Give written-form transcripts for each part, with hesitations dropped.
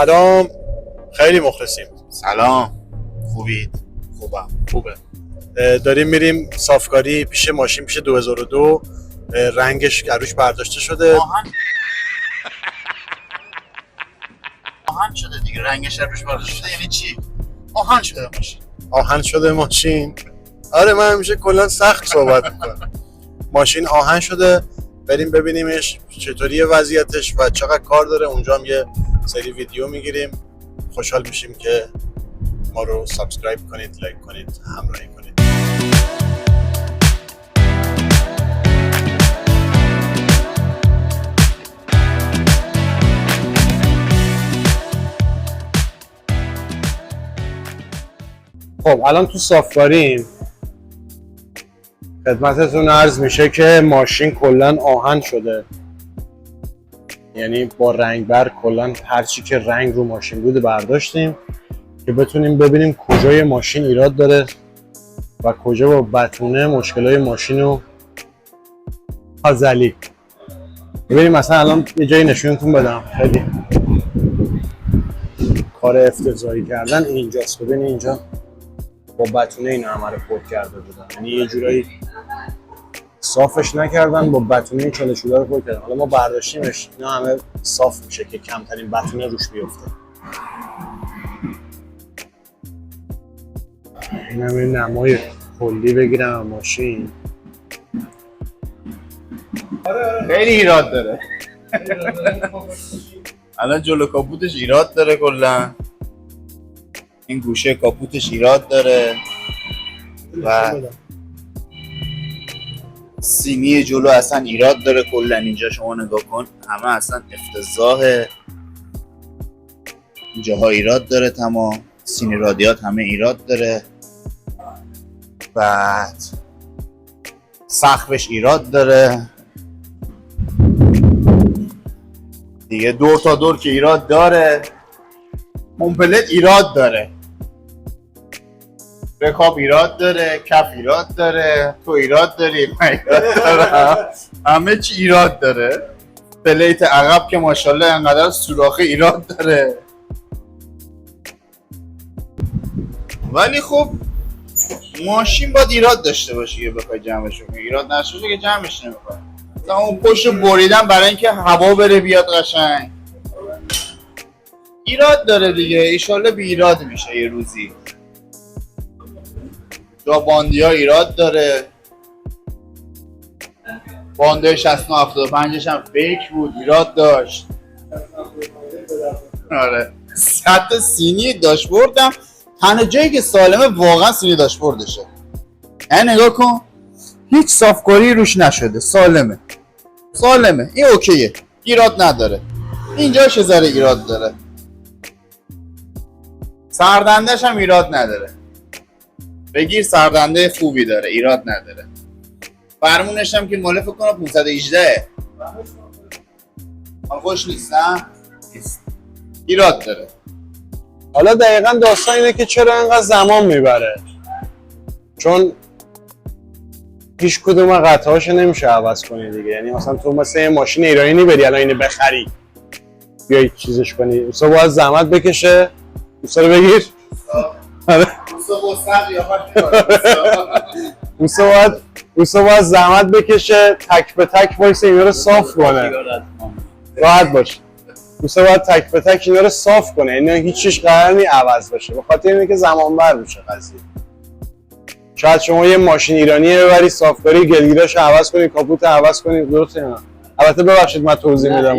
سلام، خیلی مخلصیم. سلام، خوبید؟ خوبه. داریم میریم صافکاری پیش ماشین پیش 2002. رنگش روش برداشته شده. آهن شده دیگه، رنگش روش برداشته شده. یعنی چی؟ آهن شده ماشین. آهن شده ماشین. آره من همیشه کلا سخت صحبت میکنم. ماشین آهن شده، بریم ببینیمش چطوریه وضعیتش و چقدر کار داره. اونجا هم یه سری ویدیو میگیریم. خوشحال میشیم که ما رو سابسکرایب کنید، لایک کنید، همراهی کنید. خب الان تو صافکاریم. خدمتتون عرض میشه که ماشین کلا آهن شده، یعنی با رنگبر کلا هر چی که رنگ رو ماشین بوده برداشتیم که بتونیم ببینیم کجای ماشین ایراد داره و کجا با بتونه مشکلای ماشین رو حذلی. ببینیم مثلا الان یه جایی نشونتون بدم. خیلی کار افتضاحی کردن اینجاست. ببینید اینجا با بتونه این همه رو پود کرده بودن، یعنی یه جورایی صافش نکردن، با بتونه چالشودا رو پود کردن. حالا ما برداشتیمش، اینا همه صاف میشه که کمترین بتونه روش بیفته. این همه نمای کلی بگیرم ماشین. خیلی ایراد داره. الان جلو کاپوتش ایراد داره، کلا این گوشه کاپوتش ایراد داره و سینی جلو اصلا ایراد داره. کلا اینجا شما نگاه کن، همه اصلا افتضاحه. اینجاها ایراد داره تمام. سینی رادیات همه ایراد داره. بعد سقفش ایراد داره دیگه. دور تا دور که ایراد داره، کامپلت ایراد داره. رکاب ایراد داره، کف ایراد داره، تو ایراد داری، من ایراد دارم، همه چی ایراد داره. پلیت عقب که ماشاءالله انقدر سوراخ ایراد داره. ولی خب ماشین باید ایراد داشته باشه که بخوای جمعش کنی. ایراد نشه که جمعش نمی‌کنی. مثلا اون پشت بریدن برای اینکه هوا بره بیاد قشنگ. ایراد داره دیگه، ایشالله بی ایراد میشه یه روزی. جا باندی ها ایراد داره. بانده 6975 هم فیک بود، ایراد داشت. آره سطح سینی داشبوردم تنها جایی که سالمه واقعا سینی داشبوردشه. نگاه کن، هیچ صافکاری روش نشده، سالمه. این اوکیه، ایراد نداره. اینجاش یه ذره ایراد داره. سردنده‌ش هم ایراد نداره. بگیر سردنده خوبی داره، ایراد نداره. فرمونش هم که مال فکر کنم 518 مال خوش نیست نه؟ نیست. ایراد داره. حالا دقیقاً داستان اینه که چرا اینقدر زمان میبره، چون هیچ کدوم قطعه‌هاشو نمیشه عوض کنی دیگه. یعنی مثلا تو مثلا ماشین ایرانی بری الان اینو بخری بیای چیزش کنی، اوسا باید زحمت بکشه. اوسا رو بگیر. اوسا باید زحمت بکشه، تک به تک وایسه اینا رو صاف کنه. راحت باش. اوسا باید تک به تک اینا رو صاف کنه، اینا هیچیش قرار نی عوض بشه. به خاطر اینه که زمان بر میشه قضیه. شاید شما یه ماشین ایرانی ببری صافکاری، گلگیراشو عوض کنی، کاپوت عوض کنی، درسته نه؟ البته ببخشید من توضیح میدم.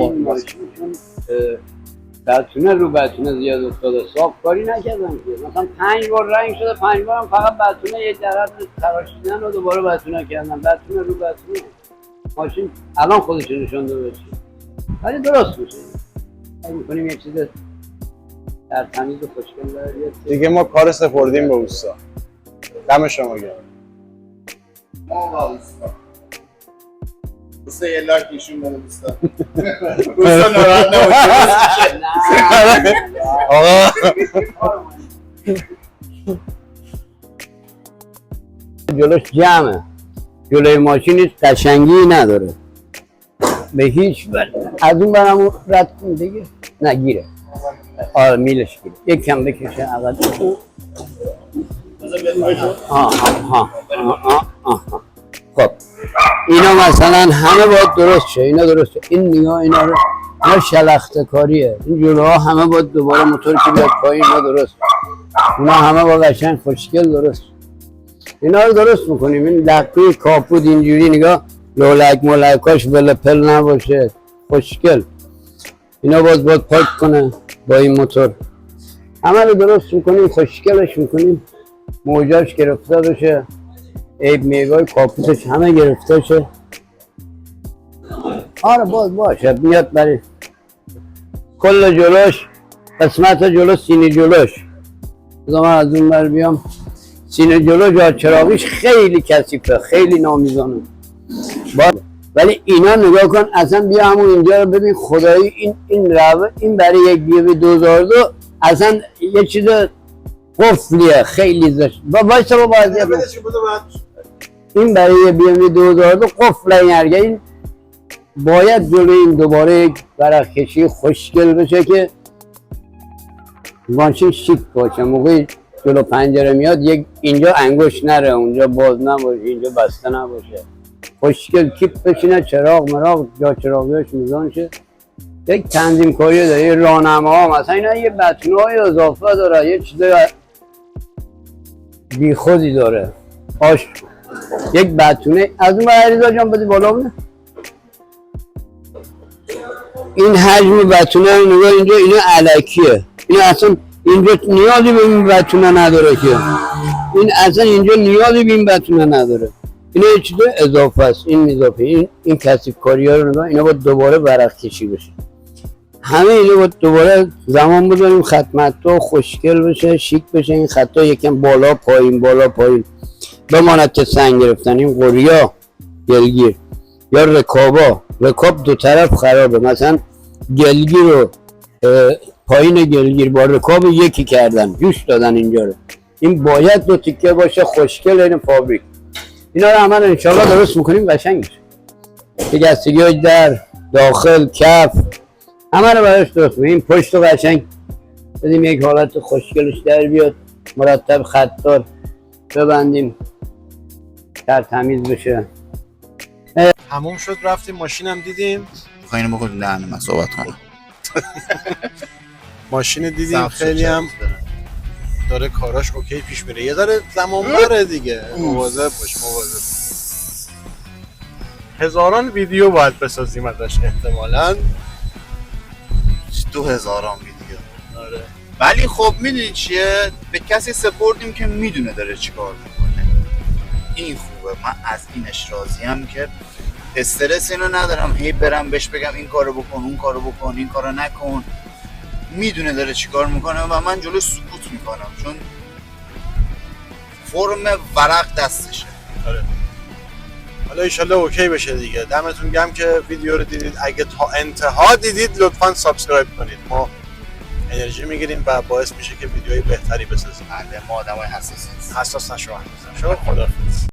بتونه رو بتونه زیاد افتاده، صافکاری نکردم که. مثلا 5 بار رنگ شده، 5 بارم فقط بتونه یه درد تراشیدن و دوباره بتونه کردم. بتونه رو بتونه ماشین الان خودش نشون داده بشه، ولی درست میشه. اگه می‌کنیم یه چیز در تمیز و خوشگل داره دیگه. ما کار سپردیم به اوستا. دم شما گرم. دوستا یه لایک نشون بده دوستا. دوستا ناراحت نباشه. آقا جلوش جمعه، جلوی ماشین هیچ قشنگی نداره به هیچ وجه. از اون برم رد کن دیگه، نگیره. آره میلش گیره یک کم بکشه عقب خب اینا مثلا همه باید درست شه اینا درست شه این نگاه اینا رو اینا شلخته کاریه این جلوها همه باید دوباره موتور که بیاد پایین اینا درست اینا همه با قشنگ خوشگل درست اینا رو درست میکنیم این دقیق کاپوت اینجوری نگاه لولک مولکاش بلپل نباشه خوشگل اینا باید پاک کنه با این موتور همه رو درست میکنیم خوشگلش میکنیم موجاش گرفته بشه عیب میگای کاپوتش همه گرفته شه آره باشه میاد برای کل جلوش قسمت جلو سینه جلوش بذار من از اون بر بیام سینه جلو جا چراغیش خیلی کثیفه خیلی نامیزانه ولی اینا نگاه کن اصلا بیا همون اینجا رو ببین خدایی این برای یک بیوی 2002 اصلا یه چیز قفلیه خیلی زشت وایسا با بازی این برای یه بیوی 2002 قفله این هرگه این باید جلوی این دوباره یک ورق کشی خوشگل بشه که ماشین شیک باشه موقعی جلو پنجره میاد یک اینجا انگوش نره اونجا باز نباشه اینجا بسته نباشه خوشگل کیپ بشینه چراغ مراغ جا چراغیاش میزان شه یک تنظیم کاری داره یه راهنما مثلا اینا یه بتونهای اضافه داره یه چیز بی خودی داره یک بتونه از اون عریضا جان بدی بالا بونه این حجم بتونه رو نگاه اینجا اینا علکیه این اصلا اینجا نیازی به این بتونه نداره که این اصلا اینجا نیازی به این بتونه نداره اینا یه چیز اضافه است این اضافه این کثیف کاری ها رو نگاه اینا باید دوباره ورق کشی بشه همه اینا باید دوباره زمان بذاریم خط متا خوشگل بشه شیک بشه این خطا یکم بالا پایین بماند که سنگ گرفتن این قریا گلگیر یا رکاب دو طرف خرابه مثلا گلگیر رو پایین گلگیر با رکاب یکی کردن جوش دادن اینجا رو این باید دو تیکه باشه خوشگل این فابریک اینا رو همه رو انشاءالله درست میکنیم قشنگ میشه شکستگی های در داخل کف همه رو براش درست میکنیم این پشت رو قشنگ بدیم یک حالت خوشگلش در بیاد مرتب خطدار ببندیم در تمیز بشه تموم شد رفتیم ماشینم دیدیم خواهی بخور نه من صحبت کنم ماشین دیدیم خیلی هم داره کاراش اوکی پیش میره یه داره زمان بره دیگه مواظب باش هزاران ویدیو باید بسازیم ازش احتمالاً 2000 ویدیو آره ولی خب میدونی چیه به کسی سپردیم که میدونه داره چیکار میکنه این خوبه من از اینش راضیم که استرس اینو ندارم هی برم بهش بگم این کارو بکن اون کارو بکن این کارو نکن میدونه داره چیکار میکنه و من جلوش سکوت میکنم چون فرم ورق دستشه آره حالا ایشالله اوکی بشه دیگه دمتون گرم که ویدیو رو دیدید اگه تا انتها دیدید لطفاً سابسکرایب کنید ما انرژی میگیریم و باعث میشه که ویدیوهای بهتری بسازیم ما آدمای حساس حساس نشو خداحافظ